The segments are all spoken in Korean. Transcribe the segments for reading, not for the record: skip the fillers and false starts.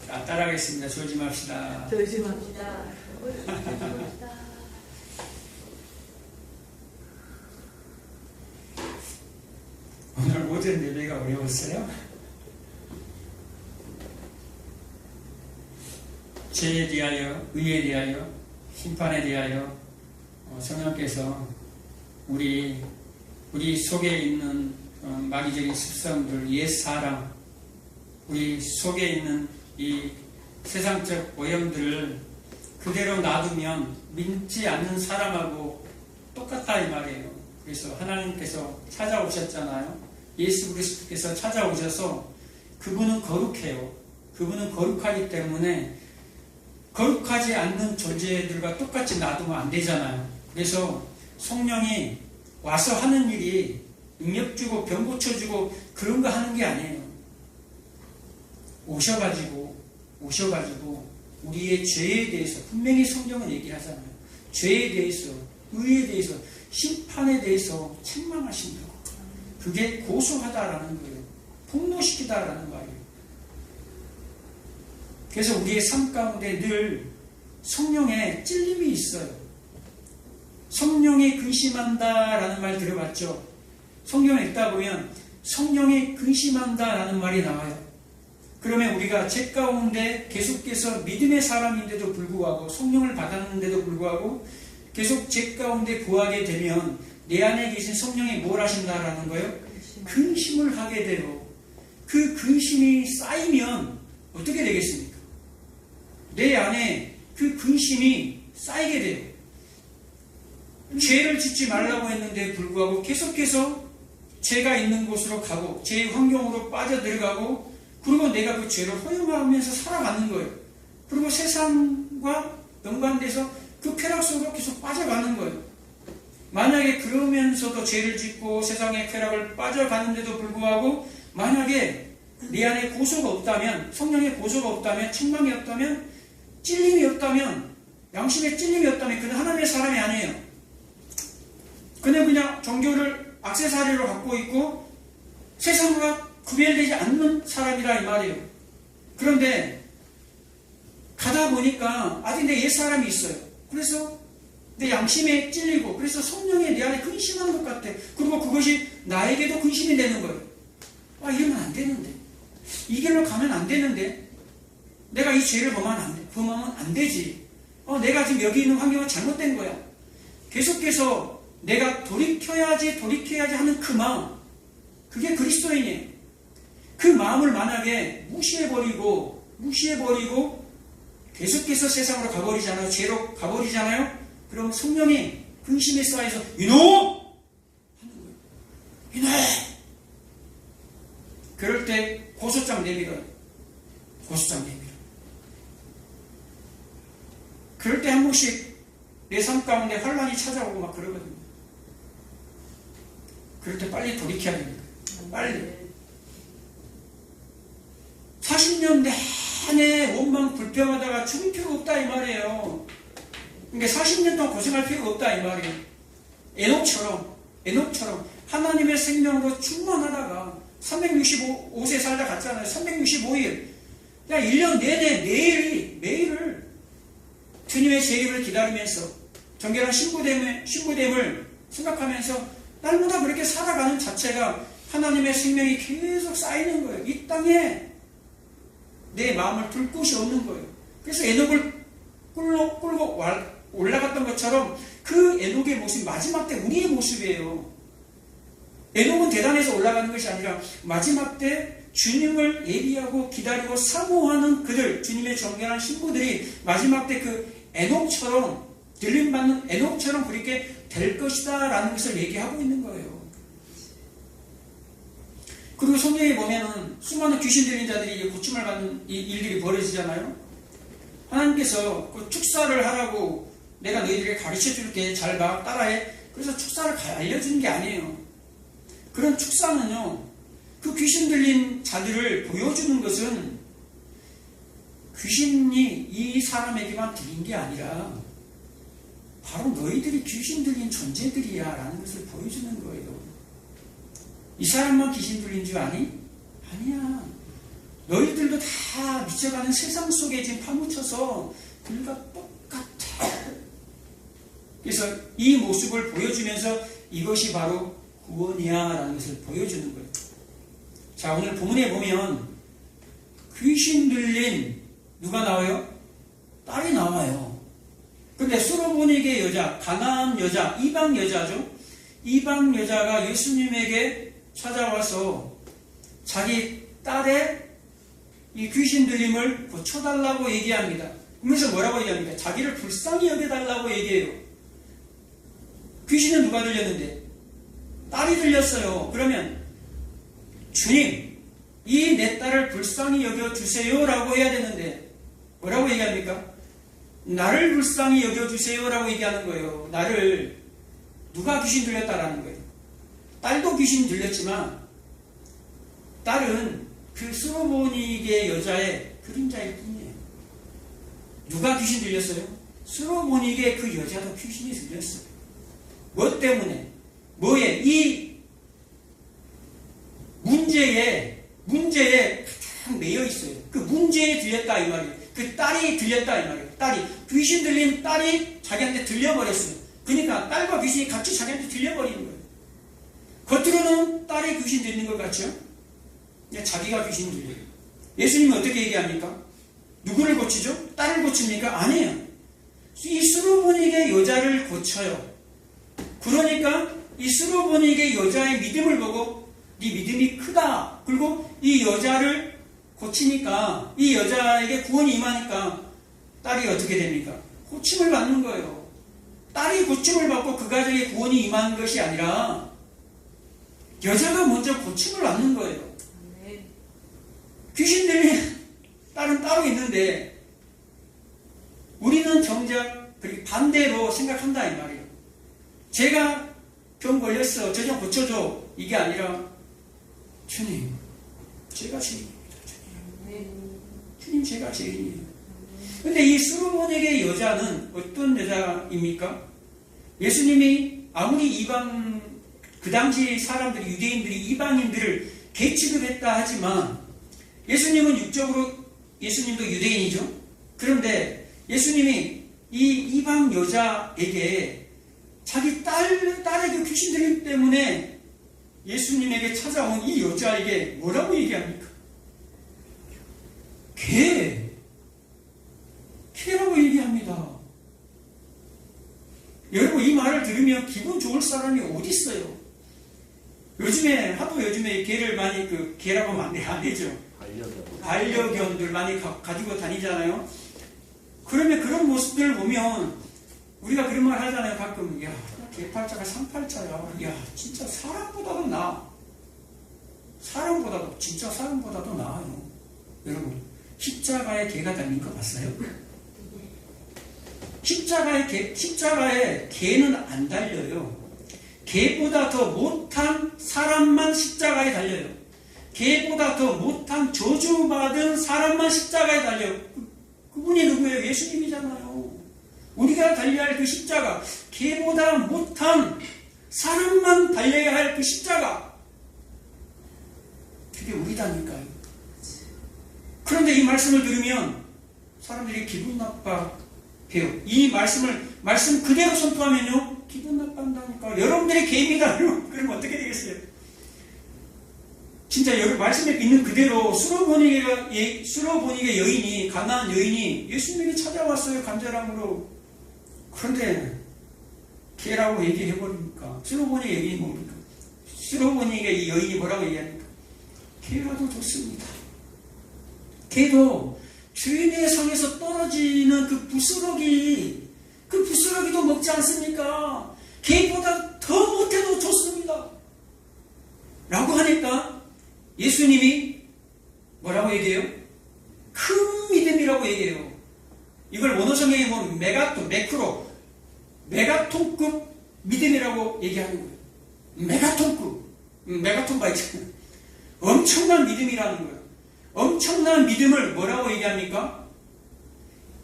따라하겠습니다. 조심합시다. 조심합시다. 오늘 오전 예배가 어려웠어요? 죄에 대하여, 의에 대하여, 심판에 대하여 성령께서 우리 속에 있는 마귀적인 습성들, 옛사람, 우리 속에 있는 이 세상적 오염들을 그대로 놔두면 믿지 않는 사람하고 똑같다 이 말이에요. 그래서 하나님께서 찾아오셨잖아요. 예수 그리스도께서 찾아오셔서 그분은 거룩해요. 그분은 거룩하기 때문에 거룩하지 않는 존재들과 똑같이 놔두면 안 되잖아요. 그래서 성령이 와서 하는 일이 능력 주고 병 고쳐주고 그런 거 하는 게 아니에요. 오셔가지고 우리의 죄에 대해서 분명히 성경은 얘기하잖아요. 죄에 대해서, 의에 대해서, 심판에 대해서 책망하신다고. 그게 고소하다라는 거예요. 폭로시키다라는 말이에요. 그래서 우리의 삶 가운데 늘 성령의 찔림이 있어요. 성령이 근심한다라는 말 들어봤죠? 성경을 읽다 보면 성령이 근심한다라는 말이 나와요. 그러면 우리가 죄 가운데 계속해서 믿음의 사람인데도 불구하고 성령을 받았는데도 불구하고 계속 죄 가운데 구하게 되면 내 안에 계신 성령이 뭘 하신다라는 거예요? 근심을 하게 돼요. 그 근심이 쌓이면 어떻게 되겠습니까? 내 안에 그 근심이 쌓이게 돼요. 죄를 짓지 말라고 했는데 불구하고 계속해서 죄가 있는 곳으로 가고 죄의 환경으로 빠져들어가고 그리고 내가 그 죄를 허용하면서 살아가는 거예요. 그리고 세상과 연관돼서 그 쾌락 속으로 계속 빠져가는 거예요. 만약에 그러면서도 죄를 짓고 세상의 쾌락을 빠져가는데도 불구하고 만약에 내 안에 고소가 없다면, 성령의 고소가 없다면, 책망이 없다면, 찔림이 없다면, 양심의 찔림이 없다면 그는 하나님의 사람이 아니에요. 그냥 종교를 액세서리로 갖고 있고 세상과 구별되지 않는 사람이라 이 말이에요. 그런데 가다 보니까 아직 내 옛사람이 있어요. 그래서 내 양심에 찔리고 그래서 성령이 내 안에 근심하는 것 같아. 그리고 그것이 나에게도 근심이 되는 거예요. 이러면 안 되는데, 이 길로 가면 안 되는데, 내가 이 죄를 범하면 안 되지. 내가 지금 여기 있는 환경은 잘못된 거야. 계속해서 내가 돌이켜야지 하는 그 마음, 그게 그리스도인이에요. 그 마음을 만약에 무시해버리고 계속해서 세상으로 가버리잖아요. 죄로 가버리잖아요. 그럼 성령이 근심에 쌓여서 이놈! 하는 거예요. 이놈! 그럴 때 고소장 내밀어요. 그럴 때 한 번씩 내 삶 가운데 환란이 찾아오고 막 그러거든요. 그럴 때 빨리 돌이켜야 됩니다. 빨리. 40년 내내 원망 불평하다가 죽을 필요가 없다 이 말이에요. 그러니까 40년 동안 고생할 필요가 없다 이 말이에요. 에녹처럼 하나님의 생명으로 충만하다가 365세 살다 갔잖아요. 365일. 그냥 1년 내내 매일을 주님의 재림을 기다리면서 정결한 신부됨을 생각하면서 날마다 그렇게 살아가는 자체가 하나님의 생명이 계속 쌓이는 거예요. 이 땅에 내 마음을 둘 곳이 없는 거예요. 그래서 에녹을 끌고 올라갔던 것처럼 그 에녹의 모습이 마지막 때 우리의 모습이에요. 에녹은 대단해서 올라가는 것이 아니라 마지막 때 주님을 예비하고 기다리고 사모하는 그들, 주님의 정결한 신부들이 마지막 때 그 에녹처럼 들림받는 에녹처럼 그렇게 될 것이다 라는 것을 얘기하고 있는 거예요. 그리고 성경에 보면은 수많은 귀신 들린 자들이 고침을 받는 일들이 벌어지잖아요. 하나님께서 그 축사를 하라고 내가 너희들에게 가르쳐 줄게, 잘 봐, 따라해. 그래서 축사를 알려주는 게 아니에요. 그런 축사는요, 그 귀신 들린 자들을 보여주는 것은 귀신이 이 사람에게만 들린 게 아니라 바로 너희들이 귀신 들린 존재들이야 라는 것을 보여주는 거예요. 이 사람만 귀신 들린 줄 아니? 아니야. 너희들도 다 미쳐가는 세상 속에 지금 파묻혀서 그들과 똑같아. 그래서 이 모습을 보여주면서 이것이 바로 구원이야 라는 것을 보여주는 거예요. 자, 오늘 본문에 보면 귀신 들린 누가 나와요? 딸이 나와요. 근데 수로보닉의 여자, 가나안 여자, 이방 여자죠. 이방 여자가 예수님에게 찾아와서 자기 딸의 이 귀신 들림을 고쳐달라고 얘기합니다. 그러면서 뭐라고 얘기합니까? 자기를 불쌍히 여겨달라고 얘기해요. 귀신은 누가 들렸는데? 딸이 들렸어요. 그러면 주님, 이 내 딸을 불쌍히 여겨주세요 라고 해야 되는데 뭐라고 얘기합니까? 나를 불쌍히 여겨주세요 라고 얘기하는 거예요. 나를. 누가 귀신 들렸다라는 거예요. 딸도 귀신 들렸지만 딸은 그 수로보닉의 여자의 그림자일 뿐이에요. 누가 귀신 들렸어요? 수로보닉의 그 여자도 귀신이 들렸어요. 뭐 때문에? 뭐에? 이 문제에 가장 매여 있어요. 그 문제에 들렸다 이 말이에요. 그 딸이 들렸다 이 말이에요. 딸이 귀신 들린 딸이 자기한테 들려버렸어요. 그러니까 딸과 귀신이 같이 자기한테 들려버리는 거예요. 겉으로는 딸이 귀신 들리는 것 같죠? 자기가 귀신 들려요. 예수님은 어떻게 얘기합니까? 누구를 고치죠? 딸을 고칩니까? 아니에요. 이 수로보닉의 여자를 고쳐요. 그러니까 이 수로보닉의 여자의 믿음을 보고 네 믿음이 크다. 그리고 이 여자를 고치니까 이 여자에게 구원이 임하니까 딸이 어떻게 됩니까? 고침을 받는 거예요. 딸이 고침을 받고 그 가정에 구원이 임하는 것이 아니라 여자가 먼저 고침을 받는 거예요. 귀신 들린 딸은 따로 있는데 우리는 정작 반대로 생각한다 이 말이에요. 제가 병 걸렸어. 저 좀 고쳐줘. 이게 아니라 주님, 제가 죄인입니다. 주님, 제가 죄인이에요. 근데 이 수로보닉의 여자는 어떤 여자입니까? 예수님이 아무리 그 당시 사람들이, 유대인들이 이방인들을 개취급했다 하지만 예수님은 예수님도 유대인이죠. 그런데 예수님이 이 이방 여자에게 자기 딸의 그 귀신 들림 때문에 예수님에게 찾아온 이 여자에게 뭐라고 얘기합니까? 개라고 얘기합니다. 여러분, 이 말을 들으면 기분 좋을 사람이 어디 있어요? 요즘에 개를 많이 개라고 하면 안 되죠. 반려견들 많이 가지고 다니잖아요. 그러면 그런 모습들을 보면 우리가 그런 말 하잖아요. 가끔, 야, 개팔자가 상팔자야. 야, 진짜 사람보다도 나아. 진짜 사람보다도 나아요. 여러분, 십자가에 개가 달린 거 봤어요? 십자가에 개는 안 달려요. 개보다 더 못한 사람만 십자가에 달려요. 개보다 더 못한 저주받은 사람만 십자가에 달려요. 그분이 누구예요? 예수님이잖아요. 우리가 달려야 할 그 십자가, 개보다 못한 사람만 달려야 할 그 십자가, 그게 우리다니까요. 그런데 이 말씀을 들으면 사람들이 기분 나빠해요. 이 말씀 그대로 선포하면요, 기분 나빠한다니까. 여러분들이 개입니다. 그러면 어떻게 되겠어요? 진짜 여러분 말씀에 있는 그대로 수로보닉의 여인이, 가나안 여인이 예수님에게 찾아왔어요. 간절함으로. 그런데 개라고 얘기해버리니까 수로보닉의 여인이 뭡니까? 수로보닉의 이 여인이 뭐라고 얘기합니까? 개라도 좋습니다. 개도 주인의 성에서 떨어지는 그 부스러기도 먹지 않습니까? 개보다 더 못해도 좋습니다. 라고 하니까 예수님이 뭐라고 얘기해요? 큰 믿음이라고 얘기해요. 이걸 원어성경에 보면 메가톤급 믿음이라고 얘기하는 거예요. 메가톤바이트. 엄청난 믿음이라는 거예요. 엄청난 믿음을 뭐라고 얘기합니까?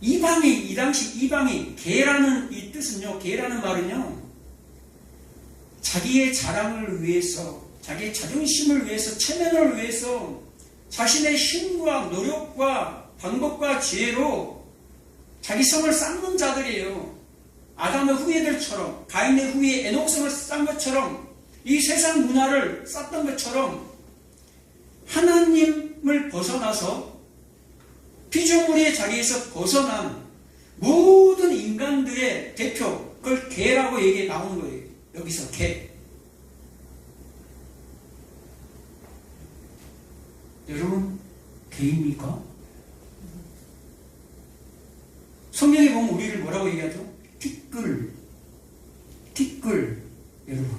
이 당시 이방인, 개라는 이 뜻은요, 개라는 말은요, 자기의 자랑을 위해서, 자기의 자존심을 위해서, 체면을 위해서 자신의 힘과 노력과 방법과 지혜로 자기 성을 쌓는 자들이에요. 아담의 후예들처럼, 가인의 후예 에녹성을 쌓은 것처럼, 이 세상 문화를 쌓던 것처럼 하나님을 벗어나서 피조물의 자리에서 벗어난 모든 인간들의 대표, 그걸 개라고 얘기 나오는 거예요. 여기서 개. 여러분, 개입니까? 성경에 보면 우리를 뭐라고 얘기하죠? 티끌. 여러분,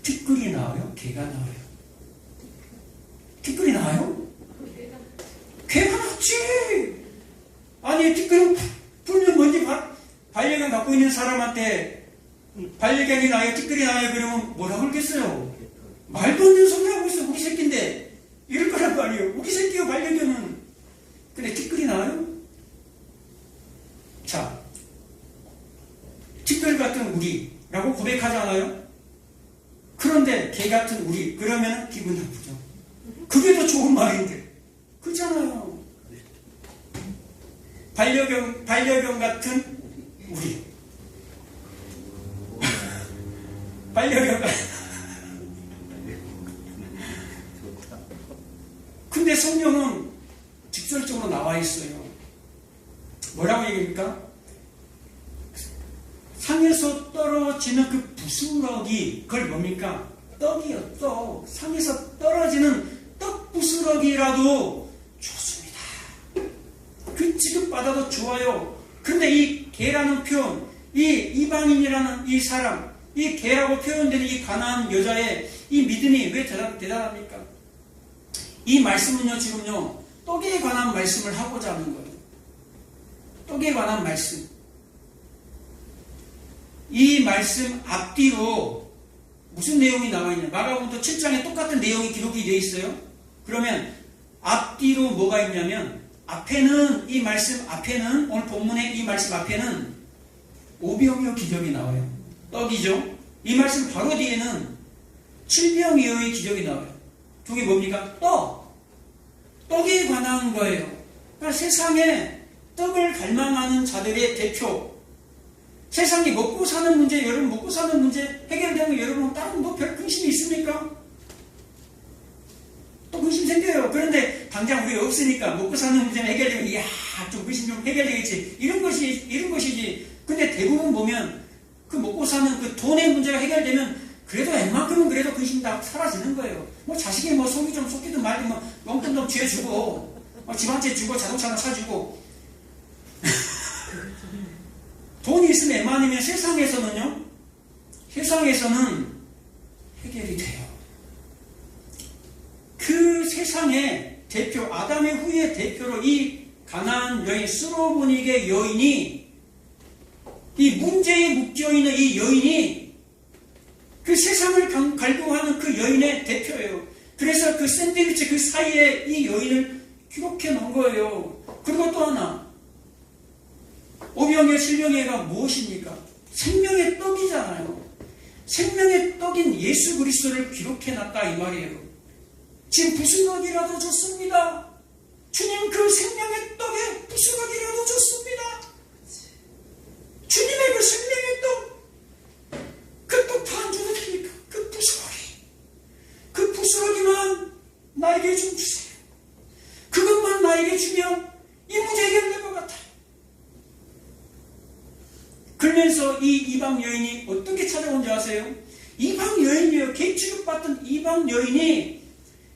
티끌이 나와요? 개가 나와요? 티끌이 나와요? 개가 낫지. 아니, 티끌은 풀면 뭔지 반려견 갖고 있는 사람한테 반려견이 나요, 티끌이 나요, 그러면 뭐라고 그러겠어요? 말도 안 되는 소리 하고 있어. 우리 새끼인데 이럴 거란 말이에요. 우리 새끼요, 반려견은. 근데 티끌이 나요? 자, 티끌 같은 우리라고 고백하지 않아요? 그런데 개 같은 우리, 그러면 기분 나쁘죠. 그게 더 좋은 말인데. 그렇잖아요. 반려견 같은 우리. 반려견 같은. 근데 성경은 직설적으로 나와 있어요. 뭐라고 얘기합니까? 상에서 떨어지는 그 부스러기, 그걸 뭡니까? 떡이요, 떡. 상에서 떨어지는 떡 부스러기라도 좋습니다. 그 취급받아도 좋아요. 근데 이 개라는 표현, 이 이방인이라는 이 사람, 이 개라고 표현되는 이 가난한 여자의 이 믿음이 왜 대단합니까? 이 말씀은요, 지금요, 떡에 관한 말씀을 하고자 하는 거예요. 떡에 관한 말씀. 이 말씀 앞뒤로 무슨 내용이 나와 있냐? 마가복음 7장에 똑같은 내용이 기록이 되어 있어요. 그러면 앞뒤로 뭐가 있냐면, 앞에는, 이 말씀 앞에는, 오늘 본문의 이 말씀 앞에는 오병이어 기적이 나와요. 떡이죠. 이 말씀 바로 뒤에는 칠병이어의 기적이 나와요. 그게 뭡니까? 떡에 관한 거예요. 그러니까 세상에 떡을 갈망하는 자들의 대표. 세상이 먹고 사는 문제, 여러분 먹고 사는 문제 해결되면 여러분 다른 뭐 별 근심이 있습니까? 또 근심 생겨요. 그런데 당장 우리 없으니까 먹고 사는 문제는 해결되면 이야, 좀 근심 좀 해결되겠지. 이런 것이지. 근데 대부분 보면 그 먹고 사는 그 돈의 문제가 해결되면 그래도 웬만큼은 그래도 근심 다 사라지는 거예요. 뭐 자식이 뭐 속이 좀 쏟기든 말든 뭐 용돈 좀 쥐어주고, 집 한 채 주고 자동차 하나 사주고. 돈이 있으면 웬만하면 세상에서는 해결이 돼요. 그 세상의 대표, 아담의 후예 대표로 이 가나안 여인, 스로보닉의 여인이, 이 문제에 묶여있는 이 여인이 그 세상을 갈구하는 그 여인의 대표예요. 그래서 그 샌드위치 그 사이에 이 여인을 기록해 놓은 거예요. 그리고 또 하나, 오병이어 칠병이어가 무엇입니까? 생명의 떡이잖아요. 생명의 떡인 예수 그리스도를 기록해 놨다 이 말이에요. 지금 부스러기라도 좋습니다. 주님 그 생명의 떡에 부스러기라도 좋습니다. 주님의 그 생명의 떡, 그 떡 다 안 줘도 됩니까? 그 부스러기만 나에게 좀 주세요. 그것만 나에게 주면 이 문제 해결될 것 같아요. 그러면서 이 이방 여인이 어떻게 찾아온지 아세요? 이방 여인이에요. 개 취급받던 이방 여인이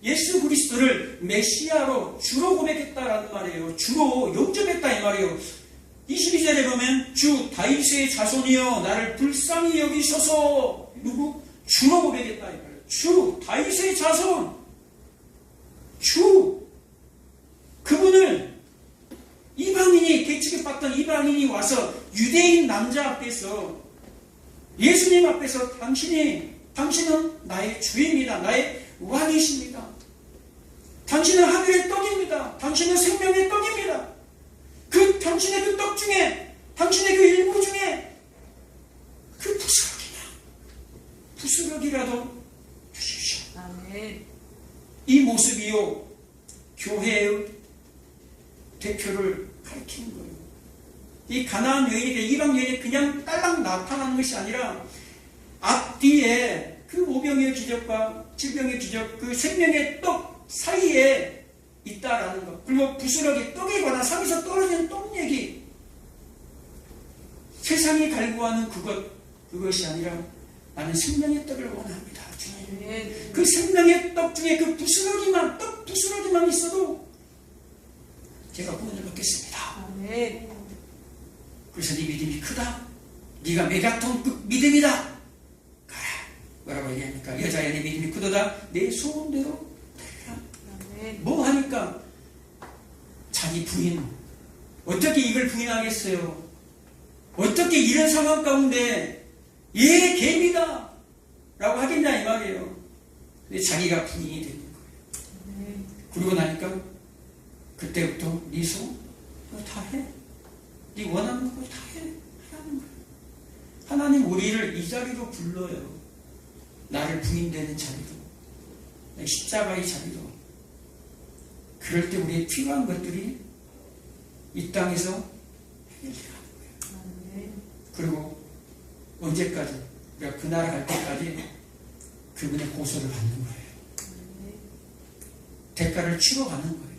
예수 그리스도를 메시아로 주로 고백했다라는 말이에요. 주로 영접했다 이 말이에요. 22절에 보면 주 다윗의 자손이여 나를 불쌍히 여기소서. 누구? 주로 고백했다 이 말이에요. 주 다윗의 자손, 주 그분을 이방인이 개취급받던 이방인이 와서 유대인 남자 앞에서 예수님 앞에서 당신은 나의 주입니다. 나의 왕이십니다. 당신은 하늘의 떡입니다. 당신은 생명의 떡입니다. 당신의 그 떡 중에, 당신의 그 일부 중에 그 부스러기라도 주십시오. 아멘. 이 모습이요, 대표를 가리키는 거예요. 이 가나안 여인이 이방 여인이 그냥 딸랑 나타나는 것이 아니라 앞뒤에 그 오병의 기적과 질병의 기적, 그 생명의 떡 사이에 있다라는 것. 그리고 부스러기 떡에 관한 산에서 떨어진 떡 얘기. 세상이 갈구하는 그것이 아니라 나는 생명의 떡을 원합니다. 주님. 그 생명의 떡 중에 그 부스러기만, 떡 부스러기만 있어도 제가 구원을 받겠습니다. 그래서 네 믿음이 크다. 네가 메가톤 그 믿음이다. 가라. 뭐라고 얘기합니까? 여자야 내 믿음이 크도다. 내 소원대로 되리라. 뭐 하니까? 자기 부인. 어떻게 이걸 부인하겠어요? 어떻게 이런 상황 가운데 얘 개미다 라고 하겠냐 이 말이에요. 근데 자기가 부인이 되는 거예요. 그러고 나니까 그때부터 네 소원 너 다 해. 네 원하는 거 다 해. 하라는 거예요. 하나님 우리를 이 자리로 불러요. 나를 부인되는 자리로, 십자가의 자리로. 그럴 때 우리의 필요한 것들이 이 땅에서 해결되는 거예요. 그리고 언제까지? 우리가 그 나라 갈 때까지 그분의 고소를 받는 거예요. 대가를 치러가는 거예요.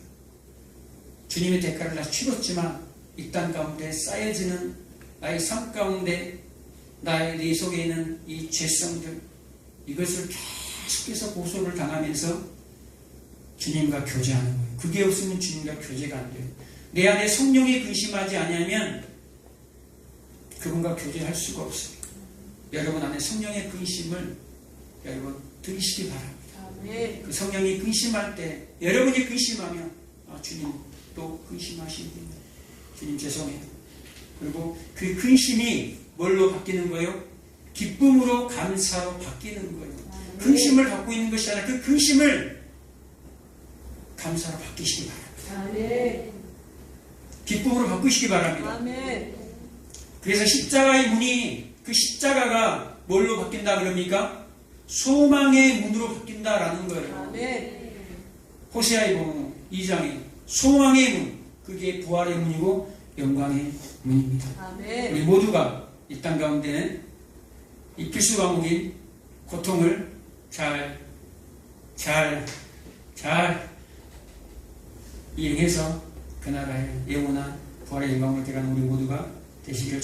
주님의 대가를 다 치렀지만 이 땅 가운데 쌓여지는 나의 삶 가운데 나의 내 속에 있는 이 죄성들, 이것을 계속해서 고소를 당하면서 주님과 교제하는 거예요. 그게 없으면 주님과 교제가 안 돼요. 내 안에 성령이 근심하지 않으면 그분과 교제할 수가 없어요. 여러분 안에 성령의 근심을 여러분 들으시기 바랍니다. 그 성령이 근심할 때 여러분이 근심하면 주님 또 근심하시는군요. 주님 죄송해요. 그리고 그 근심이 뭘로 바뀌는 거예요? 기쁨으로 감사로 바뀌는 거예요. 근심을 갖고 있는 것이 아니라 그 근심을 감사로 바뀌시기 바랍니다. 기쁨으로 바꾸시기 바랍니다. 그래서 십자가의 문이, 그 십자가가 뭘로 바뀐다 그럽니까? 소망의 문으로 바뀐다라는 거예요. 호세아에 보면 2장에 소망의 문, 그게 부활의 문이고 영광의 문입니다. 우리 모두가 이 땅 가운데는 이 필수 과목인 고통을 잘 이행해서 그 나라의 영원한 부활의 영광을 들어가는 우리 모두가 되시기를